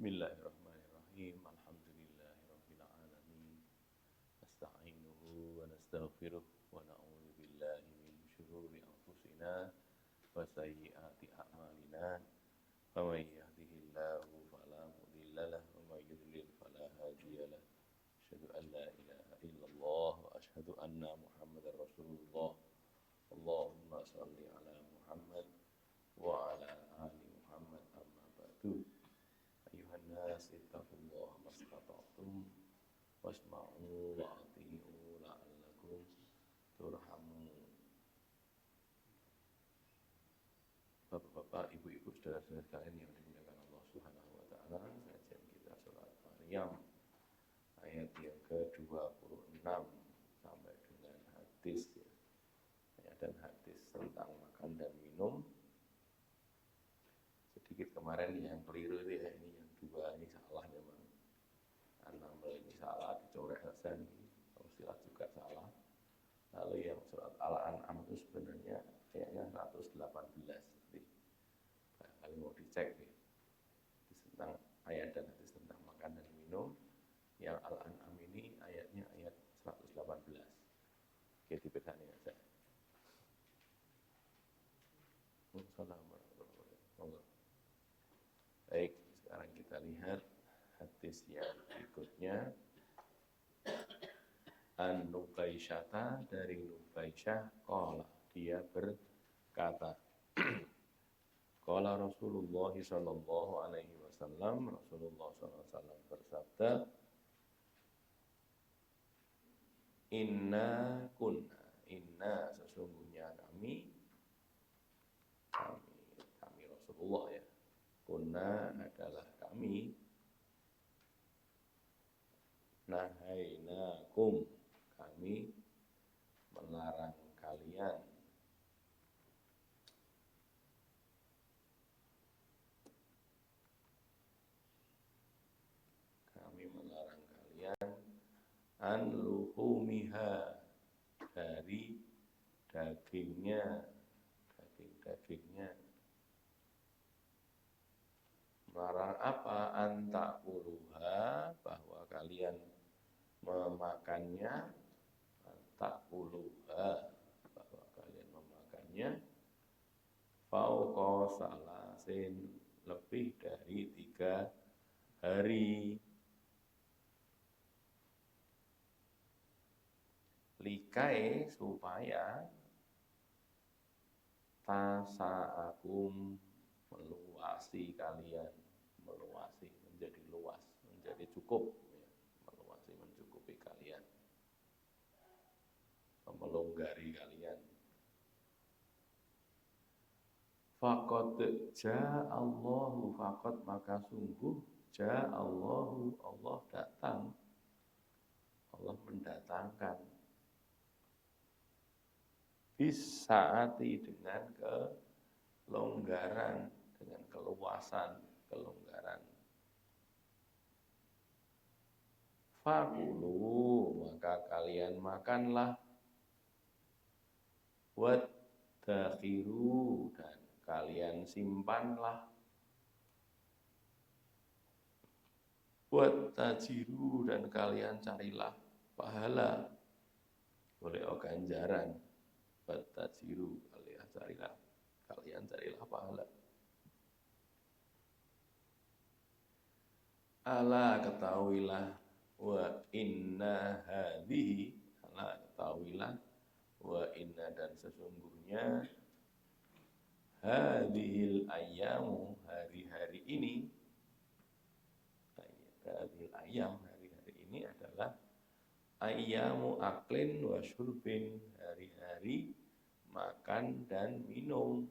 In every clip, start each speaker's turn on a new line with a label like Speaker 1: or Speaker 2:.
Speaker 1: Bismillahirrahmanirrahim. Alhamdulillahirabbil alamin. Nasta'inuhu wa nastaghfiruh wa na'udzu billahi min syururi anfusina wa sayyiati a'malina. Faman yahdihillahu fala mudilla lahu wa may yudlil fala hadiya lahu. Asyhadu an la ilaha illallah wa asyhadu anna Muhammadar Rasulullah. Allahumma shalli ala Muhammad wa ala ali Muhammad amma ba'du. Ayuhan nas ittaqullaha mastata'tum wasma'u wa ati'u la'allakum turhamun. Bapak-bapak, ibu-ibu, saudara-saudara sekalian yang dimuliakan Allah Subhanahu wa taala, kajian kita surat Maryam ayat yang ke-26 sampai dengan hadis ya. Ayat dan hadis tentang makan dan minum. Sedikit kemarin yang keliru itu ya, ini yang dua ini salah memang. An-Naml ini salah, dicoret saja ini. Silat juga salah. Lalu yang surat Al-An'am itu sebenarnya kayaknya 118. Jadi kali mau dicek nih. Tentang ayat dan hadis tentang makan dan minum. Yang Al-An'am ini ayatnya ayat 118. Oke, dipegangin aja. Assalamualaikum warahmatullahi wabarakatuh. Baik, sekarang kita lihat hadis yang berikutnya. An-Nubaisyata, dari Nubaisyah, qala, dia berkata, qala Rasulullah sallallahu alaihi wasallam, Rasulullah sallallahu alaihi wasallam bersabda, inna sesungguhnya kami Rasulullah ya. Kunna adalah kami, nahainakum, kami melarang kalian, an luhumiha, dari dagingnya. Melarang apa? Antakuluha, bahwa kalian memakannya. Antakuluha, bahwa kalian memakannya. Fauqa salasin, lebih dari 3 hari. Likai, supaya tasa'akum, meluasi kalian, meluasi, menjadi luas, menjadi cukup ya. Meluasi, mencukupi kalian, melonggari kalian. Faqad ja'allahu, faqad maka sungguh, ja'allahu, Allah datang, Allah mendatangkan, bisaati, dengan kelonggaran, dengan keluasan, kelonggaran. Fakulu, maka kalian makanlah. Wadakhiru, dan kalian simpanlah. Watajiru, dan kalian carilah pahala, oleh ganjaran. Watajiru, kalian carilah pahala. Ala, ketahuilah, wa inna hadhihi, ala ketahuilah, wa inna, dan sesungguhnya, hadhil ayyamu, hari-hari ini, hadhil ayyam, hari-hari ini adalah ayyamu aklin wa syurbin, hari-hari makan dan minum.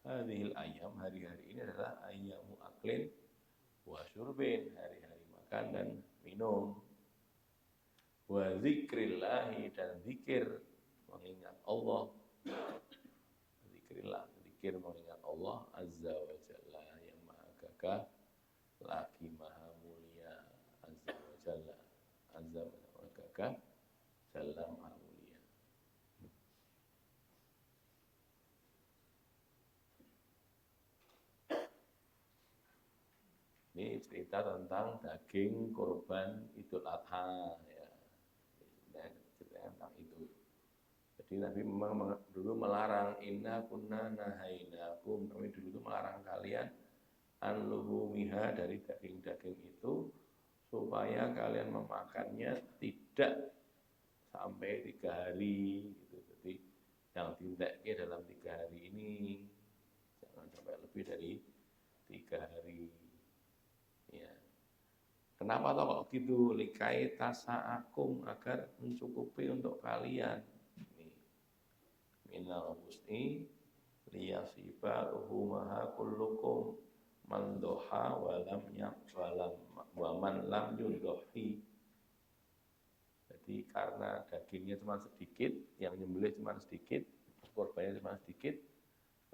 Speaker 1: Hadhil ayyam, hari-hari ini adalah ayyamu aklin wa syurbin, hari-hari makan dan minum. Wa zikrillahi, dan zikir, mengingat Allah. Zikrillah, zikir mengingat Allah azza wa jalla, yang maha gagah lagi maha mulia. Azza wa jalla, azza wa gagah, jalla maha mulia. Ini cerita tentang daging kurban Idul Adha ya. Cerita tentang itu. Jadi Nabi memang dulu melarang, inna kunna nahainakum, kami dulu itu melarang kalian an luhumiha, dari daging-daging itu, supaya kalian memakannya tidak sampai 3 hari gitu. Jadi yang tindaiknya dalam 3 hari ini jangan sampai lebih dari 3 hari ya. Kenapa toh kok gitu? Likai tasa'akum, agar mencukupi untuk kalian. Ini minal husni liyasiba uhumaha kullukum mandoha walam walam waman lam yundohi. Jadi karena dagingnya cuma sedikit, yang nyembelih cuma sedikit, korbannya cuma sedikit,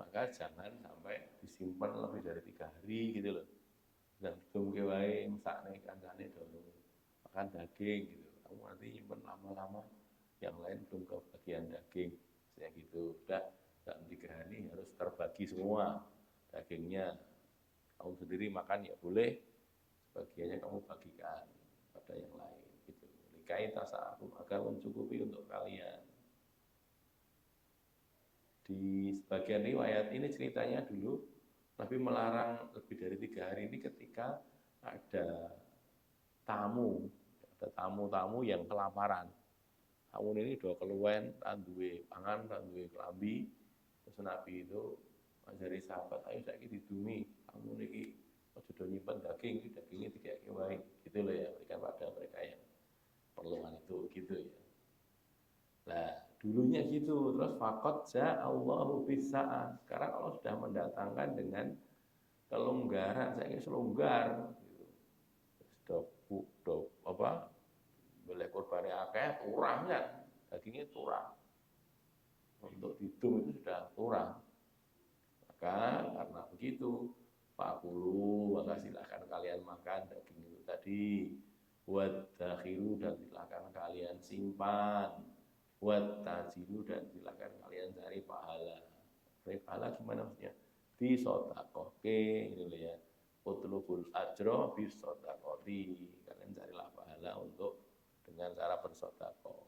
Speaker 1: maka jangan sampai disimpan lebih dari 3 hari gitu loh. Dan belum kewae mesakne kancane dulu makan daging gitu. Kamu nanti nyimpen lama-lama, yang lain belum kebagian daging, kayak gitu. Udah dalam 3 hari harus terbagi semua dagingnya. Kamu sendiri makan ya boleh, sebagiannya kamu bagikan pada yang lain gitu. Likai tasa'akum, agar mencukupi untuk kalian. Di sebagian riwayat ini ceritanya dulu Nabi melarang lebih dari 3 hari ini ketika ada tamu yang kelaparan. Tamu ini udah keluwen, tanduwe pangan, tanduwe kelambi. Terus Nabi itu ngajari sahabat, ayo saiki didumi, kamu niki aja do nyimpen daging, dagingnya dikek wae. Gitu loh ya, berikan pada mereka yang perluan itu gitu ya. Nah, dulunya gitu, terus fakot ja'allahu bisa'ah. Sekarang Allah sudah mendatangkan dengan kelonggaran, saya ingin selonggar gitu. Apa? Boleh korbannya akeh, turah kan? Dagingnya turah. Untuk hidung itu sudah turah. Maka karena begitu, fakulu, maka silakan kalian makan daging itu tadi. Wadakhiru, dan silakan kalian simpan. Tajiru, dan silakan kalian cari pahala. Cari pahala gimana maksudnya? Bisodakoke, ini loh ya. Utlubul ajro bisodakoti. Kalian carilah pahala untuk dengan cara bersodakoh.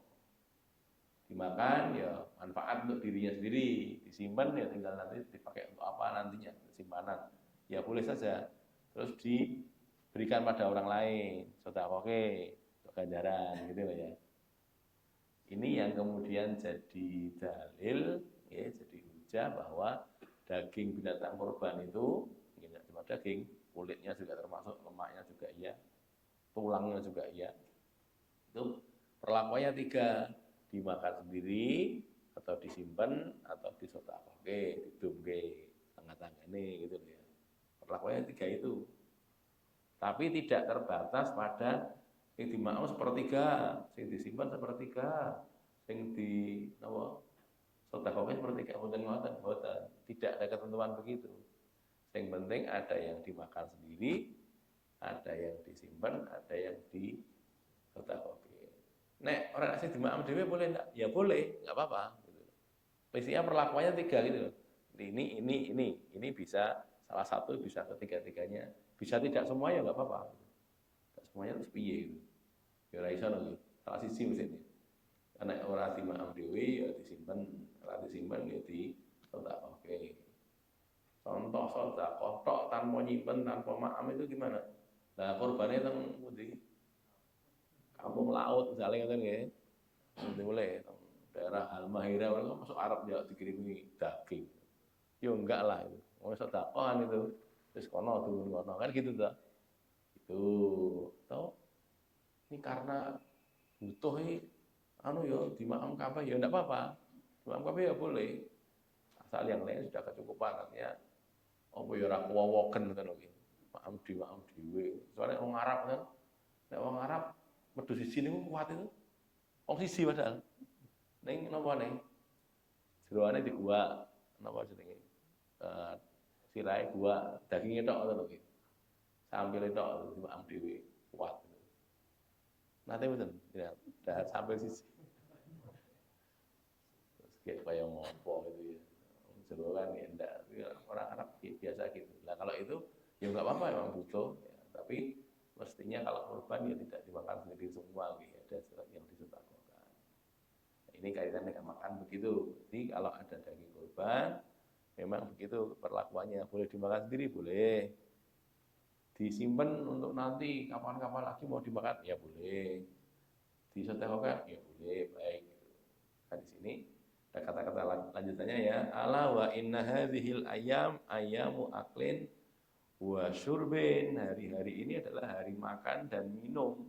Speaker 1: Dimakan ya manfaat untuk dirinya sendiri, disimpan ya tinggal nanti dipakai untuk apa nantinya, simpanan. Ya boleh saja. Terus diberikan pada orang lain, sodakoke, untuk ganjaran gitu loh ya. Ini yang kemudian jadi dalil, ya, jadi hujah bahwa daging binatang kurban itu tidak cuma daging, kulitnya juga termasuk, lemaknya juga iya, tulangnya juga iya. Itu perlakuannya 3, dimakan sendiri, atau disimpan, atau disodakoke, didumke, tangga-tanggane gitu ya. Perlakuannya 3 itu. Tapi tidak terbatas pada yang dimakan sepertiga, yang disimpan sepertiga, yang di sodakoke sepertiga, boten. Tidak ada ketentuan begitu. Yang penting ada yang dimakan sendiri, ada yang disimpan, ada yang di sodakoke. Nek orang asing dimakan dhewe boleh enggak? Ya boleh, enggak apa-apa. Pastinya perlakuannya 3 gitu. Ini bisa salah satu, bisa ketiga-tiganya, bisa tidak semua ya enggak apa-apa. Semuanya terus piye gitu. Ya ora iso lho. Salah siji mesti. Karena ora dimaam dhewe ya disimpen, ora disimpen ya di sedekahke. Contoh sedekah tok tanpa nyimpen, tanpa maam itu gimana? Nah, korbannya teng pundi? Kampung laut misalnya ngoten nggih. Nanti boleh daerah Halmahera itu masuk Arab ya dikirimi daging. Ya enggak lah itu. Wong sedekah itu. Terus kono turun kono kan gitu ta. Itu toh ini karena butuh ya dimakam kabeh ya enggak apa-apa. Dimakam kabeh ya boleh. Asal yang lain sudah kecukupan artinya apa ya ora kuwowoken ngoten lho. Makam dhewe. Soalnya wong Arab kan, nek wong Arab wedhus siji niku kuat itu. Wong siji padahal. Ning napa ning jeroane diguak napa jenenge? Sirahe gua, dagingnya tok ngoten lho. Sampile tok dimakam dhewe kuat. Nanti betul, ya, dahat sampai sisi. Terus kayak kayak ngopo gitu ya. Jeroan ya enggak, orang Arab biasa gitu. Nah kalau itu ya nggak apa-apa, memang butuh. Ya. Tapi mestinya kalau kurban ya tidak dimakan sendiri semua, gitu. Ada yang disedekahkan. Ini kaitannya dengan makan begitu. Jadi kalau ada daging kurban, memang begitu perlakuannya. Boleh dimakan sendiri, boleh. Disimpan untuk nanti kapan-kapan lagi mau dimakan, ya boleh. Disedekahkan, ya boleh, baik. Nah, di sini ada kata-kata lanjutannya ya. Ala wa inna hadhil ayam ayamu aklin wa syurbin. Hari-hari ini adalah hari makan dan minum.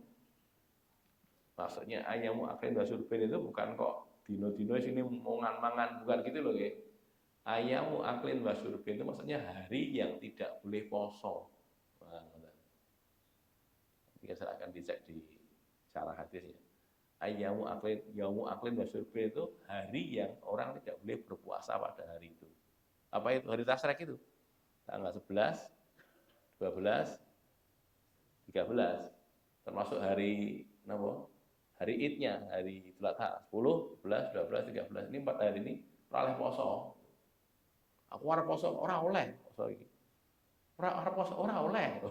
Speaker 1: Maksudnya ayamu aklin wa syurbin itu bukan kok dino-dino sini mangan bukan gitu loh ya. Ayamu aklin wa syurbin itu maksudnya hari yang tidak boleh poso. Nah, nanti saya akan dicek di syarah hadisnya. Ayyamu aklin, yaumu aklin wa syurbin itu hari yang orang tidak boleh berpuasa pada hari itu. Apa itu? Hari Tasyrik itu. Tanggal 11, 12, 13. Termasuk hari apa? Hari Idnya, hari Idul Adha, 10, 11, 12, 13. Ini 4 hari ini ora poso. Aku arep poso ora oleh poso iki. Ora poso ora oleh.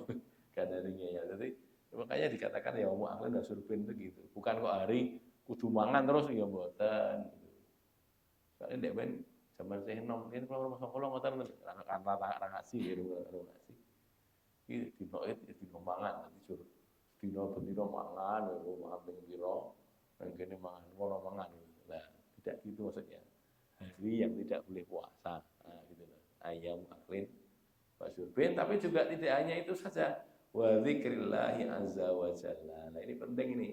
Speaker 1: Kan harinya ya. Jadi makanya dikatakan ya mau aklin dan syurbin itu gitu. Bukan kok hari kudu mangan terus ya mboten gitu. Soalnya ndek ben zaman saya enom ini kalau masa kula ngoten ra ngaji ya ora ngaji. Iki dino dino mangan nanti suruh dino mangan mangan ping pira nang kene mangan kono mangan. Nah, tidak gitu maksudnya. Hari yang tidak boleh puasa. Nah, gitu loh. Ayam aklin wa syurbin, tapi juga tidak hanya itu saja. Wa dzikrillahi azza wa jalla. Nah, ini penting ini.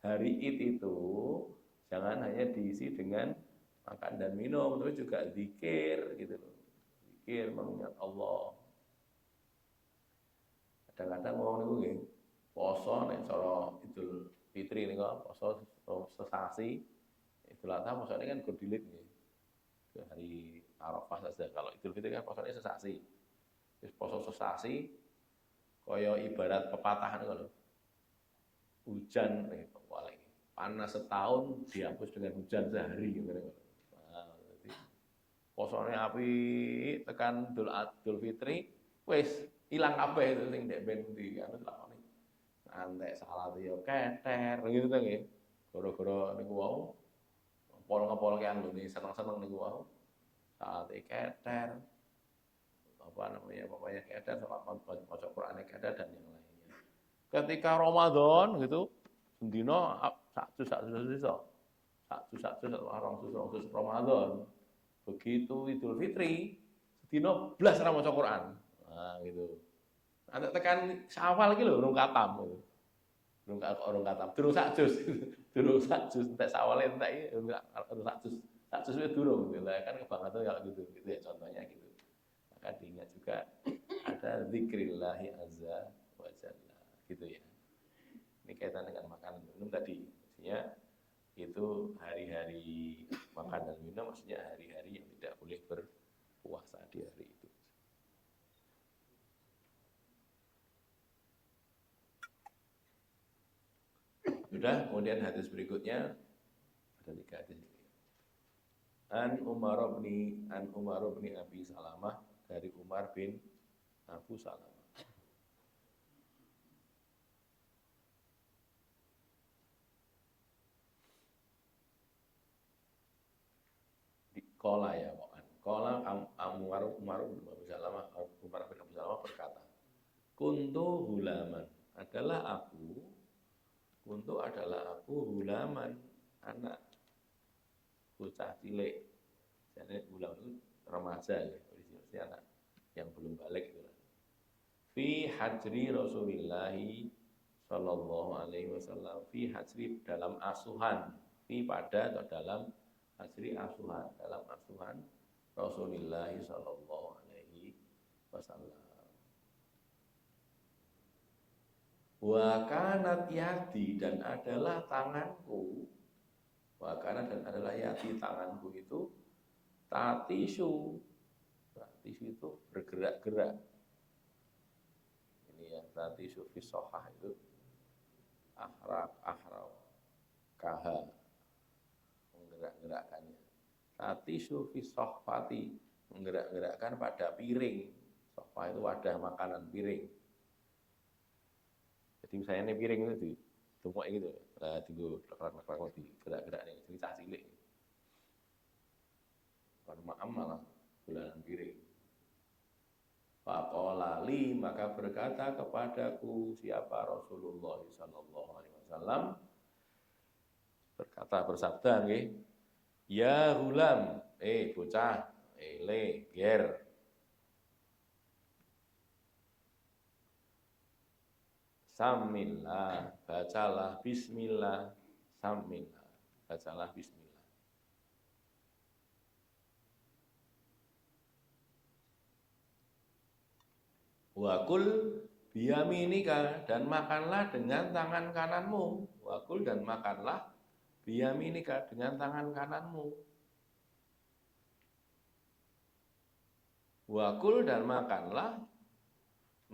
Speaker 1: Hari Id itu jangan hanya diisi dengan makan dan minum, tapi juga zikir gitu loh. Zikir mengingat Allah. Kadang-kadang wong niku nggih poso nek cara Idul Fitri niku poso sesasi. Idul Adha posone kan gordilit nggih. Hari Arafah saja. Kalau Idul Fitri kan posone sesasi. Wis poso sesasi kaya ibarat pepatahan kalau hujan panas setahun dihapus dengan hujan sehari gitu. Nah, jadi posone api tekan Idul Fitri wis ilang kabeh itu sing ndek ben di anu lakoni. Antek salat yo keter gitu to nggih. Gara-gara niku wau ngepol-ngepolke anggone seneng-seneng niku wau. Salate keter. Apa namanya pokoknya keter salat maca Quran keter dan yang lainnya. Ketika Ramadan gitu sendino sak jus Ramadan. Begitu Idul Fitri sedino blas ra maca Quran. Nah, gitu. Ada tekan Syawal iki lho urung katam gitu. Urung katam, durung sak jus. Durung sak jus entek Syawal entek iki urung sak jus. Sak jus wis durung gitu. Kan kebangetan kalau gitu ya contohnya gitu. Maka diingat juga ada zikrillahi azza wa jalla gitu ya. Ini kaitan dengan makan dan minum tadi. Maksudnya itu hari-hari makan dan minum, maksudnya hari-hari yang tidak boleh berpuasa di hari itu. Sudah, kemudian hadis berikutnya ada 3 hadis. An Umar bin Abi Salamah, dari Umar bin Abu Salamah. Kola ya, Kola Umar bin Abu Salamah berkata, Kuntu hulaman adalah aku hulaman, anak bocah cilik. Jadi hulam itu remaja ya, maksudnya anak yang belum balik itu. Fi hajri Rasulillahi sallallahu alaihi wasallam, fi hajri dalam asuhan, fi pada atau dalam hajri asuhan, dalam asuhan Rasulillahi sallallahu alaihi wasallam. Wa kanat yadi, dan adalah tanganku. Wa kanat, dan adalah yadi, tanganku itu tatisu. Tatisu itu bergerak-gerak. Ini yang tatisu fi sohah itu ahrak kaha, menggerak-gerakkannya. Tatisu fi sohfati, menggerak-gerakkan pada piring. Sohfah itu wadah makanan, piring. Jadi misalnya ini piring itu di tumpuk gitu. Lah digo kerak-kerak di gerak-gerak nih, jadi cah cilik. Kalau maam malah bulanan piring. Faqala li, maka berkata kepadaku siapa Rasulullah sallallahu alaihi wasallam, berkata bersabda nggih, ya hulam, bocah, le ger, samillah, bacalah bismillah, samillah, bacalah bismillah. Wakul biyaminika, dan makanlah dengan tangan kananmu. Wakul, dan makanlah biyaminika, dengan tangan kananmu. Wakul, dan makanlah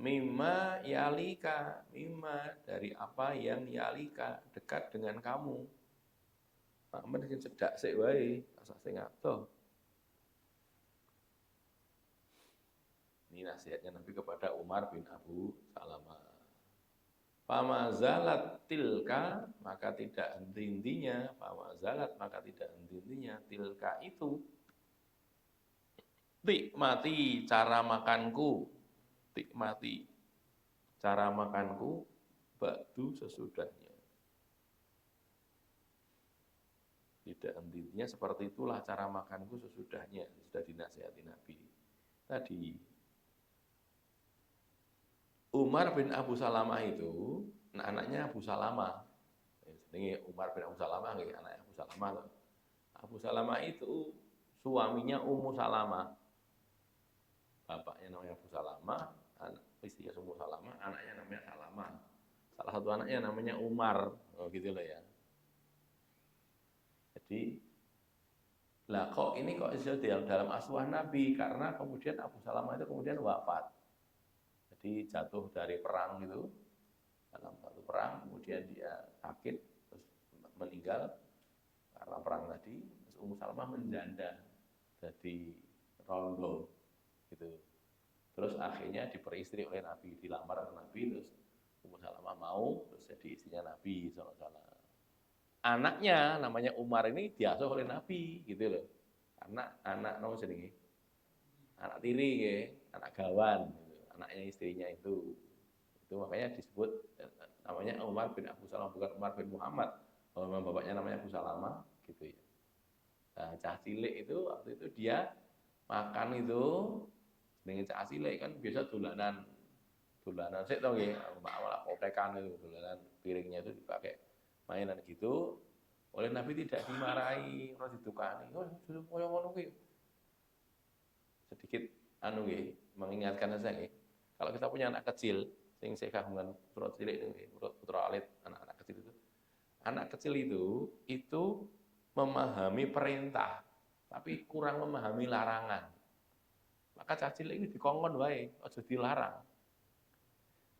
Speaker 1: mimma yalika, mimma, dari apa yang yalika, dekat dengan kamu. Aman sing cedak sik wae, asal sing adoh. Ini nasihatnya Nabi kepada Umar bin Abu Salamah. Pamazalat tilka, maka tidak henti-hentinya, pamazalat, maka tidak henti-hentinya, tilka itu, tikmati cara makanku, tikmati cara makanku, ba'du sesudahnya. Tidak henti-hentinya, seperti itulah cara makanku sesudahnya, sudah dinasihati Nabi. Tadi Umar bin Abu Salamah itu, anaknya Abu Salamah. Ini Umar bin Abu Salamah, anaknya Abu Salamah. Abu Salamah itu suaminya Ummu Salamah. Bapaknya namanya Abu Salamah, istrinya Ummu Salamah, anaknya namanya Salamah. Salah satu anaknya namanya Umar, gitu loh ya. Jadi, lah kok ini kok dalam asuhan Nabi, karena kemudian Abu Salamah itu kemudian wafat. Jadi jatuh dari perang itu, dalam satu perang, kemudian dia sakit, terus meninggal karena perang tadi. Terus Ummu Salamah menjanda jadi rondo gitu. Terus akhirnya diperistri oleh Nabi, dilamar oleh Nabi, terus Ummu Salamah mau, terus jadi istrinya Nabi SAW. Anaknya namanya Umar ini diasuh oleh Nabi gitu loh. Anak nomor jenenge, anak tiri ya, anak gawan. Anaknya istrinya itu makanya disebut namanya Umar bin Abu Salamah, bukan Umar bin Muhammad. Kalau memang bapaknya namanya Abu Salamah gitu ya. Nah, cah cilik itu waktu itu dia makan itu dengan cah cilik kan biasa dolanan sik to nggih, malah kotekan itu, dolanan piringnya itu dipakai mainan gitu. Oleh Nabi tidak dimarahi, ora ditukani. Oh, sudah koyo ngono kuwi. Sedikit anu nggih, mengingatkan saja nggih. Kalau kita punya anak kecil, sing sekah dengan putra cilik itu, putra alit, anak-anak kecil itu. Anak kecil itu memahami perintah, tapi kurang memahami larangan. Maka cah cilik ini dikongkon wae, aja dilarang.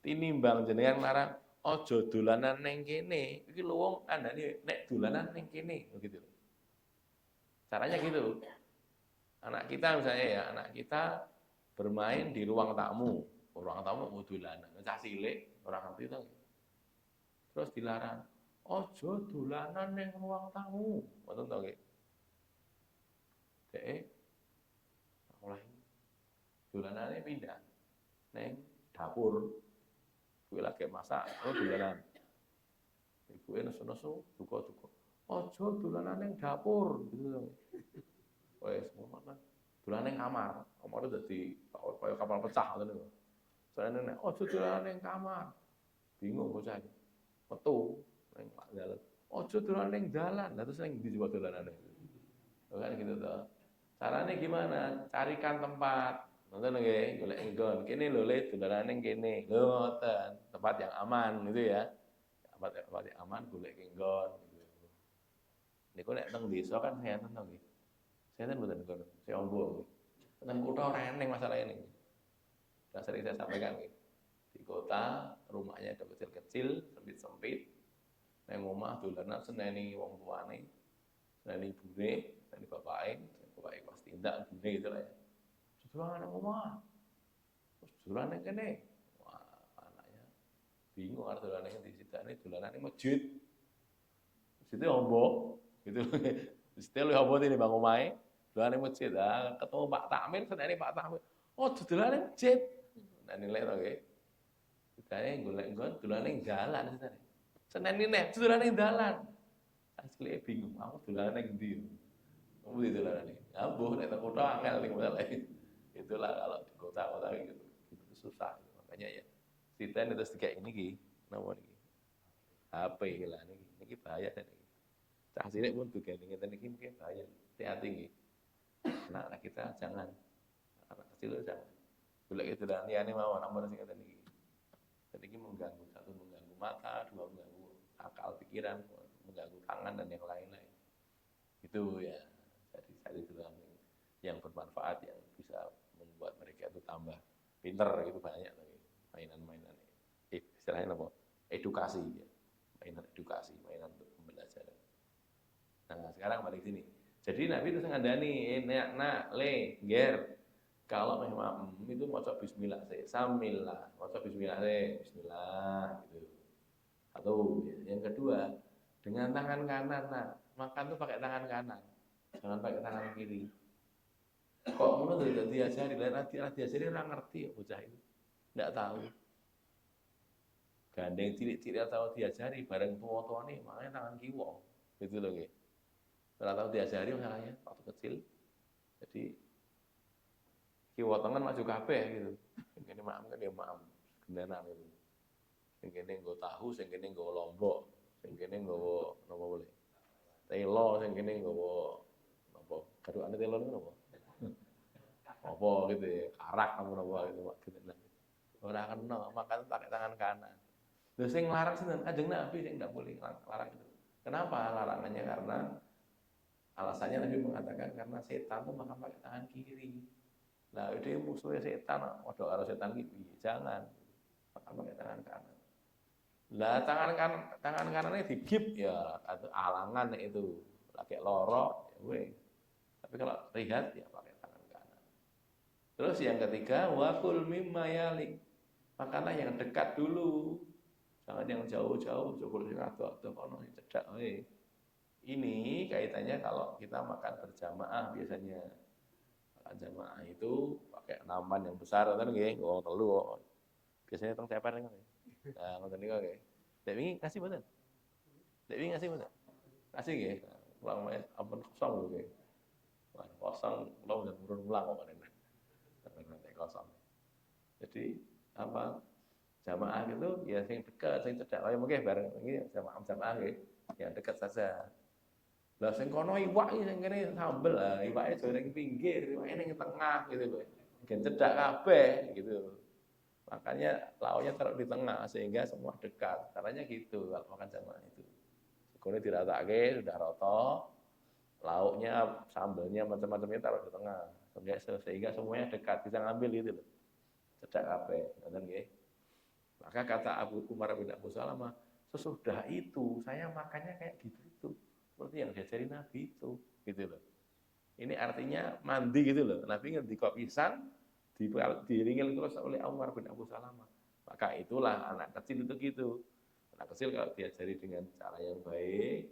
Speaker 1: Tinimbang jenengan larang, aja dolanan ning kene. Iki lho wong andane nek dolanan ning kene, gitu. Caranya gitu. Anak kita misalnya ya, anak kita bermain di ruang tamu mau dolanan, cah cilik ora ngerti to. Terus dilarang, ojo dolanan ning ruang tamu, ngoten to nggih. Dek oleh dolanane pindah ning dapur. Kuwi lagi masak, dolanan. Ibuke nesu-nesu, duka-duka. Ojo dolanan ning dapur, gitu to. Wes ngono. Dolanan ning kamar. Kamar itu dadi kaya kapal pecah ngoten lho. Soalnya nek ojo dolanan ning kamar. Bingung bocah iki. Metu ning dalan. Ojo dolanan ning dalan. Lah terus ning ndi coba dolanane? Kan gitu toh. Caranya gimana? Carikan tempat. Nonton nggih, golek nggon. Kene lho Le, dolanan ning kene. Lho ngoten, tempat yang aman gitu ya. Tempat yang aman golek nggon gitu. Niku nek teng desa kan ngeten to nggih. Saya mboten ngono, saya ombo. Teng kutha ora eneng masalah ini. Sudah sering saya sampaikan gitu. Di kota rumahnya ada kecil-kecil, sempit-sempit. Nang omah dolanan seneni wong tuane, seneni ibune, seneni bapake pas tindak ibune gitu lah ya. Dolanan nang omah. Terus dolanan kene. Wah, anaknya Bingung arep dolane ngendi, sidane dolanane masjid. Masjidnya ombo, gitu. Masjidnya lu ombo ini bang omahe, dolane masjid. Ah, ketemu Pak Takmir, senene Pak Takmir. Oh, dolane masjid. Nah nilai to nggih. Sidane golek nggon dolane dalan sidane. Senen ini dolane dalan. Asli bingung, aku dolane ngendi. Kamu di dolane. Ambuh nek teng kota angel ning masalah. Itulah kalau di kota-kota gitu. Itu susah. Makanya ya Siten terus kayak ini ki, napa niki? HP lah niki bahaya niki. Cah cilik pun juga ngeten niki mungkin bahaya. Hati-hati nggih. Anak kita jangan, anak kecil jangan. Golek itu dan liyane mawon ampun sing ngeten niki. Dan ini mengganggu, satu mengganggu mata, dua mengganggu akal pikiran, mengganggu tangan dan yang lain-lain. Itu ya. Jadi saya bilang yang bermanfaat yang bisa membuat mereka itu tambah pinter itu banyak lagi mainan-mainan istilahnya apa edukasi ya mainan edukasi mainan untuk pembelajaran. Nah sekarang balik sini jadi Nabi itu ngandani nak le ger kalau memang itu maca bismillah saya samillah maca bismillah saya bismillah gitu atau yang kedua dengan tangan kanan nah makan tuh pakai tangan kanan jangan pakai tangan kiri. Kok ngono tuh diajari lah diajari orang ngerti bocah itu enggak tahu. Gandeng cilik-cilik atau diajari bareng tua-tua nih makanya tangan kiwa gitu loh nggih. Ora tahu diajari makanya waktu kecil. Jadi kiwa tangan maju kabeh gitu. Sing kene maem kan ya maem gendanan itu. Sing kene nggo tahu, sing kene nggo lombok, sing kene nggo napa boleh. Telo sing kene nggo napa? Garukane telo niku napa? Apa gitu ya, karak apa gitu. Ora kena, makan pakai tangan kanan. Lha sing larang sinten? Kanjeng Nabi sing enggak boleh larang itu. Kenapa larangannya? Karena alasannya Nabi mengatakan karena setan itu makan pakai tangan kiri. Nah, itu musuhnya setan, waduh karo setan iki jangan makan pakai tangan kanan. Lah tangan kanannya digip ya atau alangan itu. Lagi loro ya weh. Tapi kalau lihat ya pakai tangan kanan. Terus yang ketiga wakul mimma yalik. Makanlah yang dekat dulu. Jangan yang jauh-jauh, syukur sing ado-ado kono cedak wae. Ini kaitannya kalau kita makan berjamaah biasanya. Makan jamaah itu pakai nampan yang besar kan nggih, wong telu. Biasanya teng ceper ngono. Nah, ngoten niku nggih. Dek wingi kasih mboten? Dek wingi kasih mboten? Kasih nggih. Ulang wae ampun kosong lho nggih. Wah, kosong kula udah turun ulang kok ngene. Nanti kosong. Jadi apa jamaah itu ya sing dekat sing cedak wae mungkin bareng iki jamaah nggih yang dekat saja. Lah sing kono iwak sing kene sambel lah iwake aja ning pinggir iwake ning tengah gitu lho. Gen cedak kabeh gitu. Makanya lauknya taruh di tengah sehingga semua dekat. Caranya gitu kalau makan jamaah itu. Segone diratake sudah rata. Lauknya, sambelnya macam-macamnya taruh di tengah. Sehingga semuanya dekat bisa ngambil gitu loh. Cedak kabeh, ngoten nggih. Maka kata Abu Umar bin Abu Salamah, sesudah itu saya makannya kayak gitu itu. Seperti yang diajari Nabi itu, gitu loh. Ini artinya mandi gitu loh. Nabi ngendika pisan diringil terus oleh Umar bin Abu Salamah. Maka itulah anak kecil itu gitu. Anak kecil kalau diajari dengan cara yang baik,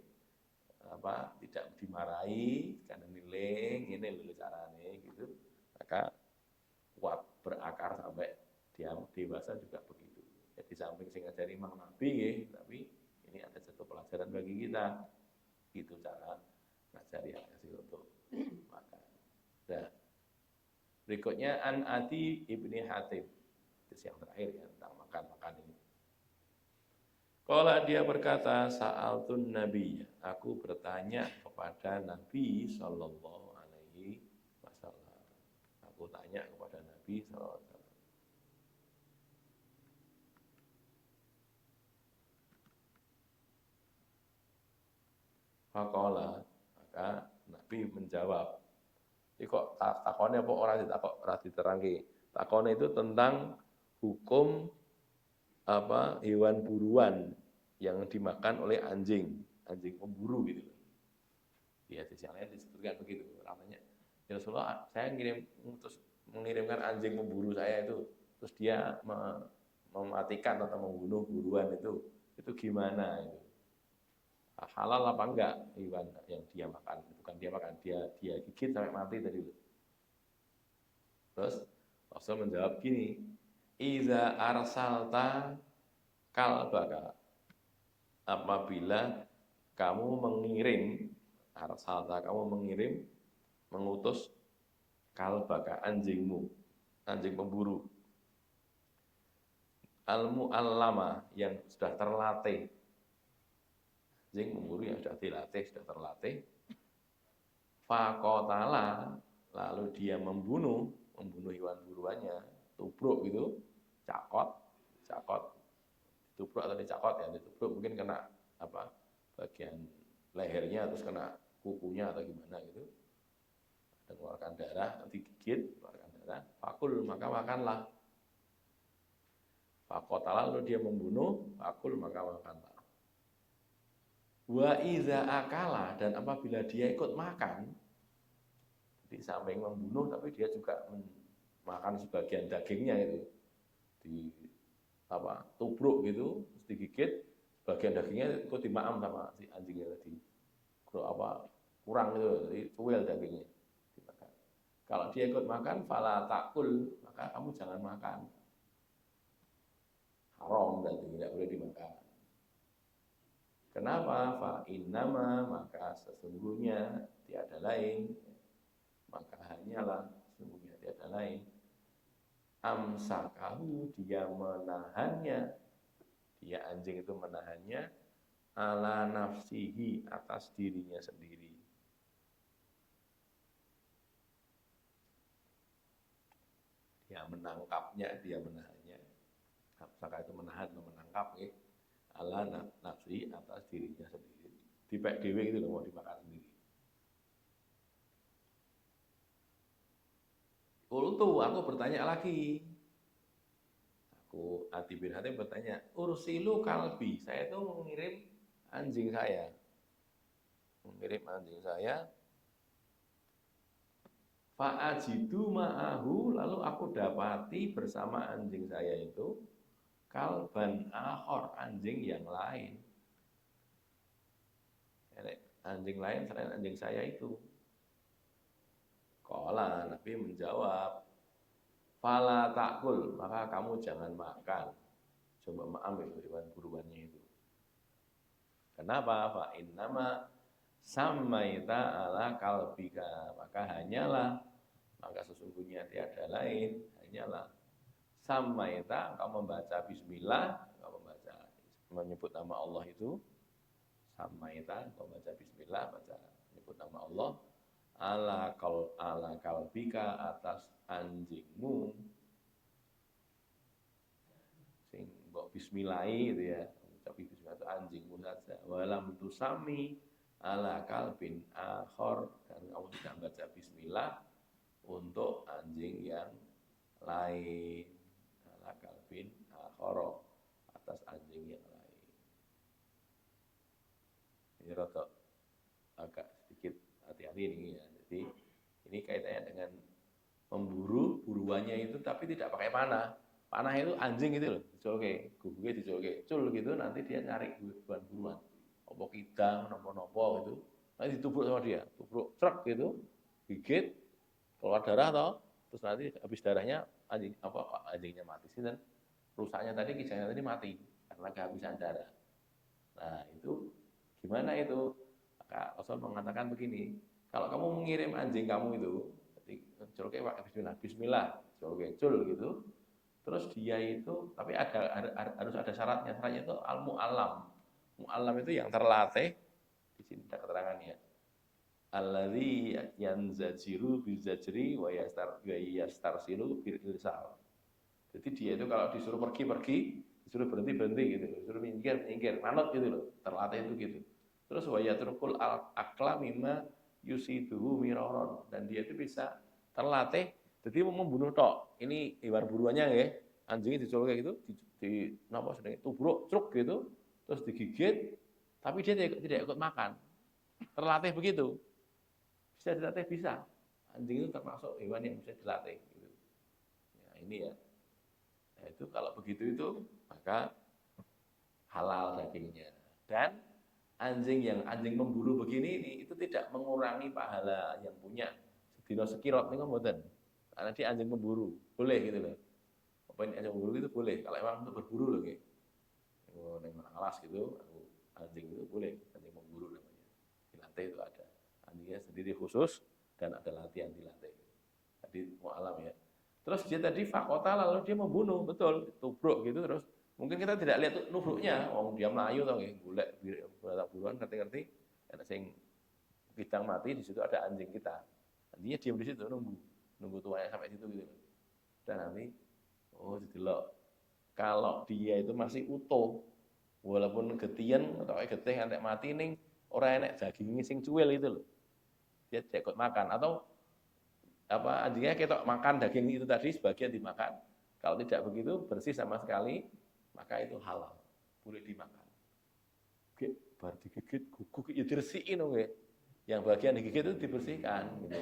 Speaker 1: apa tidak dimarahi, karena niling, ini loh caranya gitu. Maka kuat berakar sampai dia dewasa juga begitu. Jadi samping sing ngajari Imam Nabi nggih, tapi ini ada satu pelajaran bagi kita. Gitu cara ngajari anak kecil untuk makan. Nah, berikutnya An Adi ibni Hatim. Itu yang terakhir ya tentang makan-makan ini. Kalau dia berkata sa'altun Nabi, aku bertanya kepada Nabi Sallallahu Alaihi Wasallam. Aku tanya kepada Nabi Sallallahu Alaihi Wasallam. Faqala, maka Nabi menjawab. Jadi kok takonnya apa orang ditakok ora diterangke. Takonnya itu tentang hukum apa hewan buruan yang dimakan oleh anjing pemburu gitu. Di hadis yang lain disebutkan begitu. Katanya, ya Rasulullah, saya mengirimkan anjing pemburu saya itu, terus dia mematikan atau membunuh buruan itu gimana itu? Halal apa enggak hewan yang dia makan? Bukan dia makan, dia gigit sampai mati tadi. Terus Rasul menjawab gini, Iza arsalta kalbaka, apabila kamu mengirim, arsalta kamu mengirim, mengutus kalbaka anjingmu, anjing pemburu, al-mu'allama yang sudah terlatih, anjing pemburu yang sudah dilatih, sudah terlatih, fakotala, lalu dia membunuh hewan buruannya, tubruk gitu, cakot, ditubruk atau dicakot ya, ditubruk mungkin kena apa bagian lehernya, terus kena kukunya atau gimana gitu, ada keluarkan darah, nanti gigit, keluarkan darah, fakul maka makanlah, fakotala lalu dia membunuh, fakul maka makanlah. Wa iza akala, dan apabila dia ikut makan, di samping membunuh tapi dia juga makan sebagian dagingnya itu, di apa tubruk gitu, terus digigit, sebagian dagingnya ikut dimaam sama si anjingnya tadi, apa kurang itu, jadi cuil dagingnya dimakan. Kalau dia ikut makan, fala takul, maka kamu jangan makan, haram dan tidak boleh dimakan. Kenapa? Fa innama, maka sesungguhnya tiada lain, maka hanyalah sesungguhnya tiada lain, amsakahu, dia menahannya, dia anjing itu menahannya, ala nafsihi, atas dirinya sendiri. Dia menangkapnya, dia menahannya. Amsaka itu menahan atau menangkap, ala nafsi, atas dirinya sendiri. Dipek dewe itu loh, mau dimakan sendiri. Aku bertanya lagi. Adi bin Hatim bertanya, ursilu kalbi, saya itu mengirim anjing saya. Fa'ajidu ma'ahu, lalu aku dapati bersama anjing saya itu kalban akhor, anjing yang lain. Anjing lain selain anjing saya itu. Qala, Nabi menjawab, fala takul, maka kamu jangan makan. Coba ambil hewan buruannya itu. Kenapa? Fa innama samaita ala kalbika, maka sesungguhnya tiada lain, hanyalah samaita, engkau membaca bismillah, engkau menyebut nama Allah itu, samaita, engkau baca bismillah, menyebut nama Allah, ala kalbika, atas anjingmu, sing mbok bismillahi gitu ya, ucapi bismillah itu anjingmu saja, walam tusami ala kalbin akhor, dan kamu tidak baca bismillah untuk anjing yang lain, ala kalbin akhor, atas anjing yang lain. Ini rada agak sedikit hati-hati ini ya. Jadi ini kaitannya dengan memburu, buruannya itu tapi tidak pakai panah. Panah itu anjing gitu loh, dicolke, guguke dicolke, cul gitu, nanti dia nyari buruan. Opo kidang, nopo-nopo gitu. Nanti ditubruk sama dia, tubruk truk gitu, gigit, keluar darah toh, terus nanti habis darahnya anjingnya mati sih, dan rusaknya tadi, kijangnya tadi mati karena kehabisan darah. Nah itu gimana itu? Maka Rasul mengatakan begini, kalau kamu mengirim anjing kamu itu, colke bismillah, colke cul gitu, terus dia itu, tapi harus ada syaratnya itu al-mu'allam. Mu'allam itu yang terlatih, di sini ada keterangannya. Alladzi yanzajiru bizajri wa yastarsilu bil irsal. Jadi dia itu kalau disuruh pergi, disuruh berhenti gitu, disuruh minggir, manut gitu loh, terlatih itu gitu. Terus wa yatrukul akla mimma yusiduhu miraron, dan dia itu bisa terlatih jadi membunuh tok. Ini hewan buruannya ya, anjingnya dicolok kayak gitu, di napa sedang tubruk, truk gitu, terus digigit, tapi dia tidak ikut makan. Terlatih begitu. Bisa dilatih, bisa. Anjing itu termasuk hewan yang bisa dilatih gitu. Ya, ini ya. Nah, itu kalau begitu itu maka halal dagingnya. Dan anjing memburu begini ini itu tidak mengurangi pahala yang punya sedino sekirot ini mboten. Karena dia anjing pemburu, boleh gitu loh. Apa ini anjing pemburu itu boleh kalau emang untuk berburu loh nggih. Neng alas gitu, anjing itu boleh, anjing pemburu namanya. Di lantai itu ada. Anjingnya sendiri khusus dan ada latihan di lantai. Tadi mau alam ya. Terus dia tadi fakota lalu dia membunuh, betul, tubruk gitu terus. Mungkin kita tidak lihat tuh nubruknya, dia melayu tau nggih, golek buruan ngerti-ngerti, ada sing bidang mati di situ ada anjing kita. Anjingnya diam di situ nunggu tuanya sampai situ gitu. Dan nanti didelok. Kalau dia itu masih utuh, walaupun getian atau getih antek mati ning ora enek daging sing cuwil itu loh. Dia tidak ikut makan atau apa anjingnya ketok makan daging itu tadi sebagian dimakan. Kalau tidak begitu bersih sama sekali, maka itu halal, boleh dimakan. Oke, baru digigit guguk ya diresihin nggih. Yang bagian digigit itu dibersihkan gitu.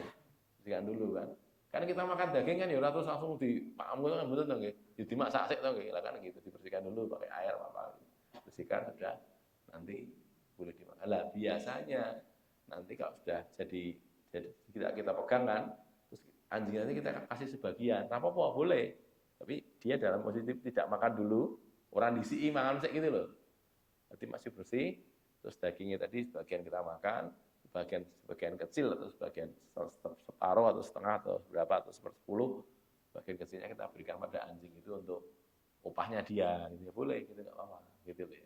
Speaker 1: Bersihkan dulu kan. Karena kita makan daging kan ya ora terus langsung dipakam kan mboten to nggih. Ya dimasak sik to nggih, lah kan gitu dibersihkan dulu pakai air apa. Bersihkan sudah nanti boleh dimakan. Lah biasanya nanti kalau sudah jadi kita pegang kan anjing nanti kita kasih sebagian, apa-apa boleh. Tapi dia dalam posisi tidak makan dulu, orang disi makan sek gitu loh. Nanti masih bersih, terus dagingnya tadi sebagian kita makan, sebagian kecil atau sebagian separuh atau setengah atau berapa atau sepersepuluh, bagian kecilnya kita berikan pada anjing itu untuk upahnya dia, gitu ya boleh, gitu nggak apa-apa, gitu ya.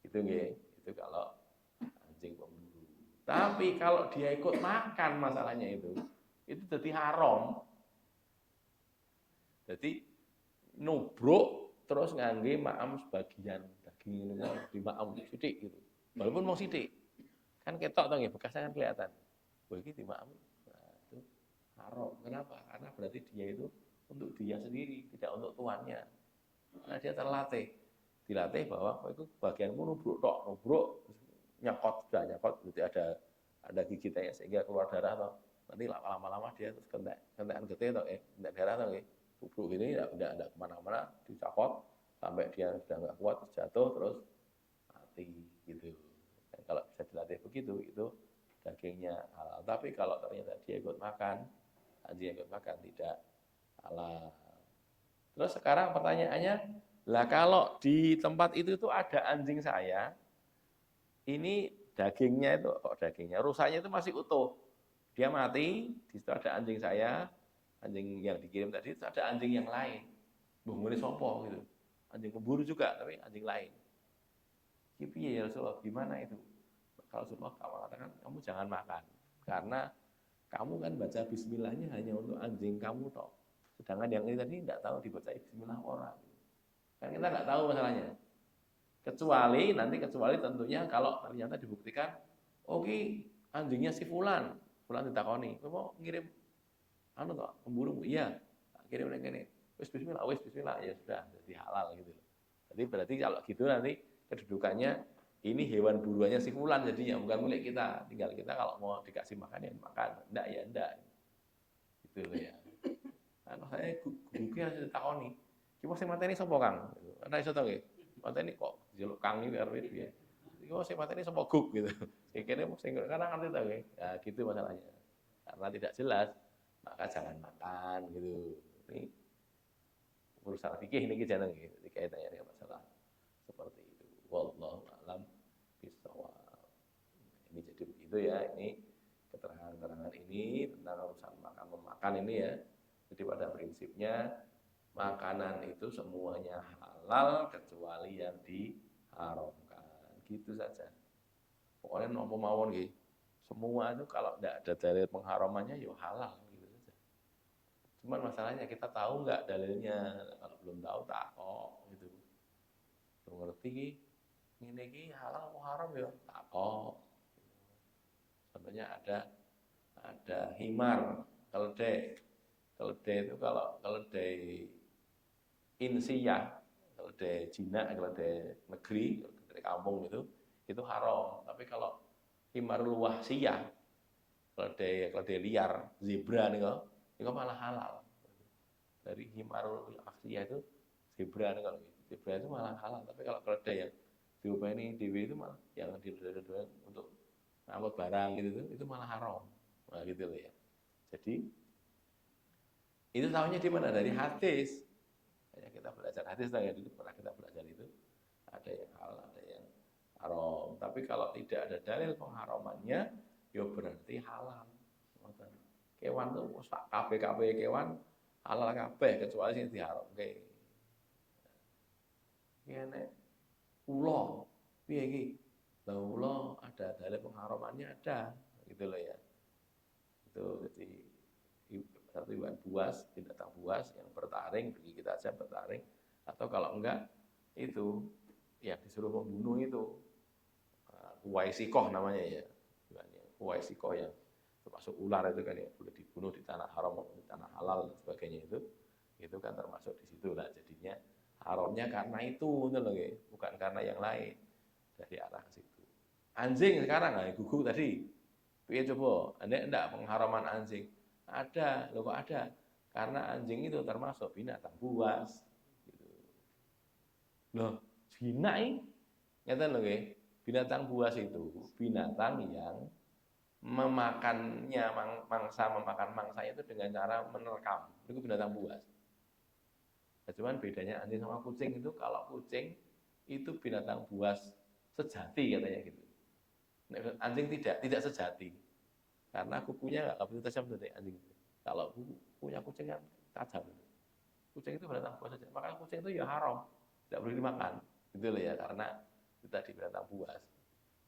Speaker 1: Itu nggih, itu kalau anjing pemburu. Tapi kalau dia ikut makan masalahnya itu jadi haram. Jadi nubruk terus ngangge maam sebagian daging ini di maam sithik gitu. Walaupun mau sithik. Kan ketok to nggih, bekasnya kan kelihatan. Wah iki di maam. Nah, itu haram. Kenapa? Karena berarti dia itu untuk dia sendiri, tidak untuk tuannya. Karena dia terlatih. Dilatih bahwa itu bagianmu nubruk tok, nubruk nyakot sudah nyakot berarti ada gigitannya sehingga keluar darah toh. Nanti lama-lama dia terus kentekan getih atau kentek darah atau tubruk ini tidak kemana-mana dicakot sampai dia sudah nggak kuat terus jatuh terus mati gitu. Dan kalau bisa dilatih begitu itu dagingnya halal. Tapi kalau ternyata dia ikut makan, anjing ikut makan tidak halal. Terus sekarang pertanyaannya, lah kalau di tempat itu tuh ada anjing saya, ini dagingnya itu kok dagingnya rusaknya itu masih utuh. Dia mati, di situ ada anjing saya, anjing yang dikirim tadi itu ada anjing yang lain. Bungune sopo gitu. Anjing pemburu juga, tapi anjing lain. Kipi ya Rasulullah, gimana itu? Kalau Rasulullah kamu katakan, kamu jangan makan. Karena kamu kan baca bismillahnya hanya untuk anjing kamu toh. Sedangkan yang ini tadi tidak tahu dibaca bismillah orang. Kan kita nggak tahu masalahnya. Kecuali tentunya kalau ternyata dibuktikan, oke, anjingnya si fulan ditakoni, kowe mau ngirim anu toh, pemburu? Iya. Kirim ning kene. Wis bismillah, ya sudah jadi halal gitu. Jadi berarti kalau gitu nanti kedudukannya ini hewan buruannya si fulan jadinya bukan milik kita. Tinggal kita kalau mau dikasih makan ya makan, enggak ya enggak. Gitu loh ya. Nah, saya guguknya harus ditakoni. Ki sing mateni sapa, Kang? Ana iso to nggih. Mateni kok jeluk Kang iki karo piye? Iki sing mateni sapa gug gitu. Sing kene sing karena ngerti to nggih. Ya gitu masalahnya. Karena tidak jelas, maka jangan makan gitu. Ini urusan fikih ini jeneng nggih. Kaitannya dengan masalah seperti itu. Wallahu a'lam bishawab. Ini jadi begitu ya. Ini keterangan-keterangan ini tentang urusan makan memakan ini ya. Jadi pada prinsipnya makanan itu semuanya halal kecuali yang diharamkan. Gitu saja. Pokoknya nopo mawon nggih. Semua itu kalau tidak ada dalil pengharamannya ya halal gitu saja. Cuman masalahnya kita tahu nggak dalilnya. Kalau belum tahu takok gitu. Belum ngerti ini halal mau haram ya takok. Contohnya ada himar, keledai. Keledai itu kalau keledai insiyah, keledai jinak, keledai negeri, keledai kampung itu haram. Tapi kalau himar luwah siyah, keledai liar, zebra nih kok, itu malah halal. dari himarul aksiyah itu zebra kalau gitu. Zebra itu malah halal, tapi kalau keledai yang diopeni dewi itu malah yang diledai untuk angkut barang gitu itu malah haram. Nah gitu loh ya. Jadi itu tahunya di mana? Dari hadis. Ya, kita belajar hadis ya, dulu pernah kita belajar itu ada yang halal, ada yang haram. Tapi kalau tidak ada dalil pengharamannya, ya berarti halal. Kewan tuh kabeh kewan halal kabeh kecuali sing diharamke. Ngene ula piye iki? Lah ula ada dalil pengharamannya ada, gitu loh ya. Itu jadi satu hewan buas, binatang buas yang bertaring, pergi kita aja bertaring, atau kalau enggak itu ya disuruh membunuh itu Uwaisikoh namanya ya, Uwaisikoh yang termasuk ular itu kan ya boleh dibunuh di tanah haram maupun di tanah halal dan sebagainya itu kan termasuk di situ lah jadinya haramnya karena itu loh ya, bukan karena yang lain dari arah ke situ. Anjing sekarang guguk tadi, piye coba, anda enggak pengharaman anjing ada, loh kok ada? Karena anjing itu termasuk binatang buas. Gitu. Loh, jinai, ngerti loh ya, binatang buas itu binatang yang memakannya mangsa memakan mangsanya itu dengan cara menerkam. Itu binatang buas. Nah, cuman bedanya anjing sama kucing itu kalau kucing itu binatang buas sejati katanya gitu. Anjing tidak sejati. Karena kukunya nggak begitu tajam dari anjing. Kalau punya kucing kan tajam. Kucing itu binatang buas saja. Maka kucing itu ya haram, tidak boleh dimakan. Gitu loh ya, karena itu tadi binatang buas.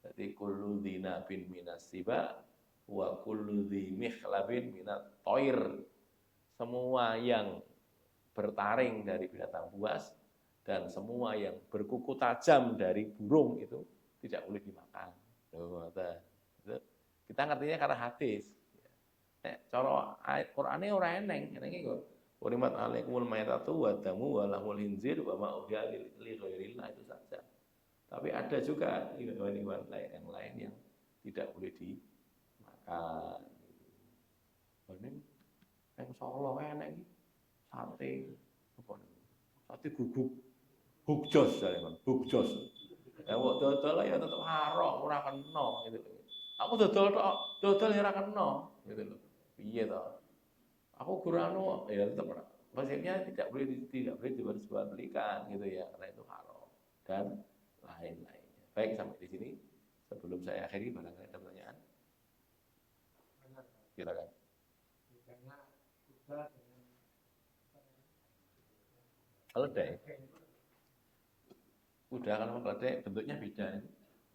Speaker 1: Jadi kullu dzina bin minas siba wa kullu dzi mikhlabin minat toir. Semua yang bertaring dari binatang buas dan semua yang berkuku tajam dari burung itu tidak boleh dimakan. Kita ngertinya karena hadis. Cara Qur'ane ora eneng, enenge kok. Urimat alaikumul maitatu wa damu wa lahmul hinzir wa ma uhya li ghairillah itu saja. Tapi ada juga hewan-hewan yang lain yang tidak boleh dimakan. Ini yang Solo enak iki sate apa sate guguk hukjos jare Bang, hukjos. Ya kok dodol ya tetep haram, ora kena gitu lho. Aku dodol ya ora kena gitu lho. Piye to? Aku guranu ya tetep maksudnya tidak boleh dijual-belikan gitu ya karena itu haram dan lain-lainnya. Baik sampai di sini sebelum saya akhiri barangkali ada pertanyaan. Silakan. Keledai. Udah kalau keledai bentuknya beda.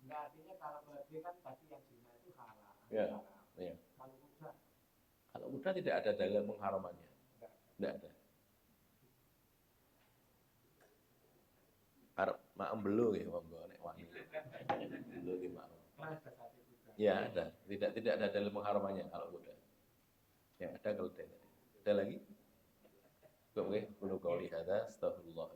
Speaker 2: Enggak, artinya kalau keledai kan tadi yang zina itu halal.
Speaker 1: Ya, ya. Kalau kuda tidak ada dalil pengharamannya. Tidak ada. Arep maem belu ya monggo nek wani. Belu ki maem. Ya ada. Tidak ada dalil pengharamannya kalau kuda. Yang ada keledai. Ada lagi? Oke, perlu kau lihat, astagfirullah.